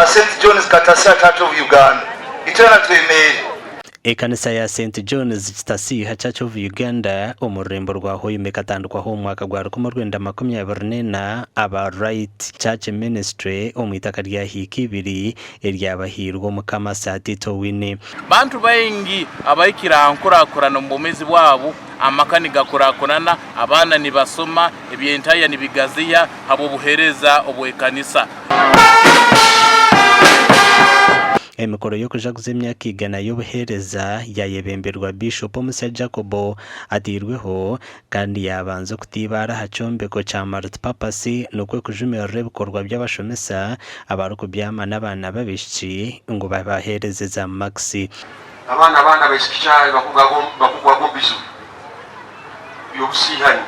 St. John's Katasiha Church of Uganda itera twemere Ekanisa ya St. John's Katasiha Church of Uganda omurembo rwaho imekatandikwaho umwaka gwa 2024 aba Right Church Ministry omwitaka rya hikibiri eryabahirwa mukama Satito Wine bantu bayingi abayikira ankurakurana mu bumezi bwabo amakani gakurakurana abana nibasoma ebyentaya nibigaziya abo buhereza obwekanisa emikoro yo kujaguza emyaka igana y'obuhereza yayebemberwa Bishop Musa Jacobo atirweho kandi yabanza kutibara ha kyombeko kya multipurpose nokwe kujumirira ebikorwa by'abashomesa abari kubyama n'abana babishiki ngo babaherezeza maxi abana bashikicyaye bakugwa bizu yobusihani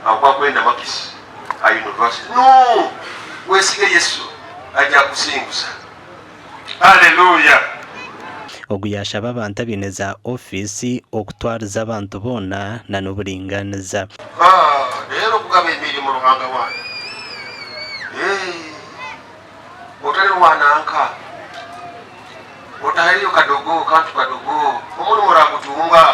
akwa kwenda makisi a university no wesige Yesu ajya kusinguza. Hallelujah. Oguyashaba abantu abineza office okutwariza abantu bona na n'uburinganiza. Rero kugabe imirimo ruhanga wana. Otari wananka. Otari kadogo kantu kadogo. Umuntu murakutunga.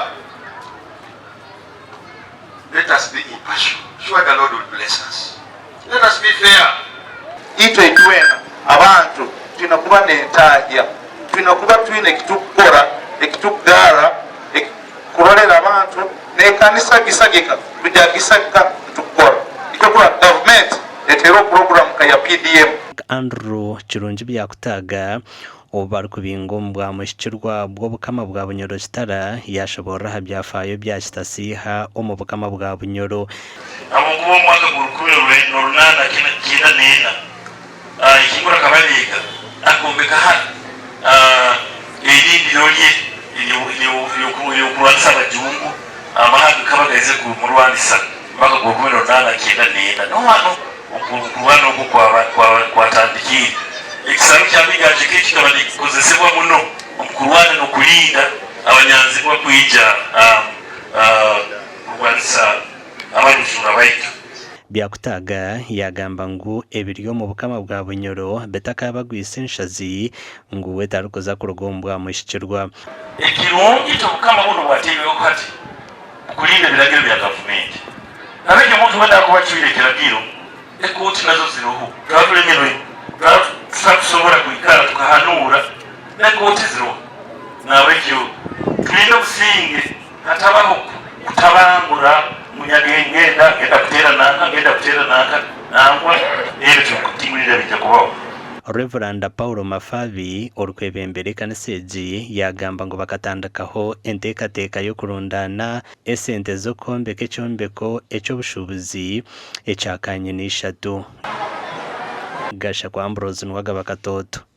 Let us be impartial. Sure the Lord will bless us. Let us be fair. Itwe twena abantu tunakuba nentaja tunakuba twine kitukora ekitugara kurolera abantu nekanisa gisagika tujagisaka tukora iko kwa government etero program ka ya PDM Andrew Kirungi byakutaga obari kubingombwa mushikirwa bwo bukama bwa Bunyoro kitara yashobora habyafayo bya Katasiha omu bukama bwa Bunyoro abungubo mwaka gurukubiro runana kina nena ikingura kabaliga akombeka hano irindi lolye yokuranisa abajungu amahanga kabagaize ku murwanisa mwaka gurukubiro runana kina nena no hano okurwana okwo kwatandikira ekisaro kyamigaje kikaba nikozesebwa muno okurwana n'okulinda abanyanzi bakwija kurwanisa abarujura baitu byakutaga yagamba ngu ebiryo mu bukama bwa Bunyoro betakabagwisa enshazi ngu wetarukoza kurogombwa mushikirwa ekirungi tobukama buno bwatebeho kati kulinda biragiro bya government abeje muntu wenda kuba chwire kiragiro ekoti nazo ziroho twavulemerwe twakusobora kuikara tukahanura nekoti ziroho nabejo tulinda businge hatabaho kutabangura munyagengenda genda kutera naka nangwa ero tukutimulira bijja kubaho. Reverend Paulo Mafavi orukwebembere kaniseji yagamba ngo bakatandakaho enteekateeka y'okurundana esente z'okombeka ekyombeko eky'obushubuzi ekyakanye n'ishatu gasha kwa Ambrose Nwagaba Katoto.